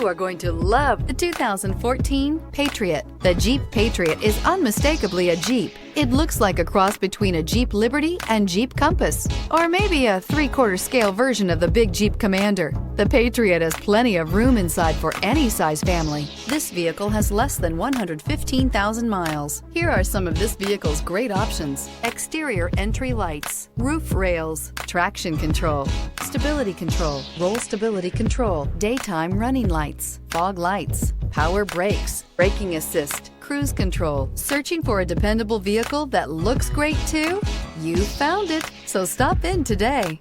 You are going to love the 2014 Patriot. The Jeep Patriot is unmistakably a Jeep. It looks like a cross between a Jeep Liberty and Jeep Compass, or maybe a 3/4 scale version of the big Jeep Commander. The Patriot has plenty of room inside for any size family. This vehicle has less than 115,000 miles. Here are some of this vehicle's great options: exterior entry lights, roof rails, traction control, stability control, roll stability control, daytime running lights, fog lights, power brakes, braking assist, cruise control. Searching for a dependable vehicle that looks great too? You found it, so stop in today.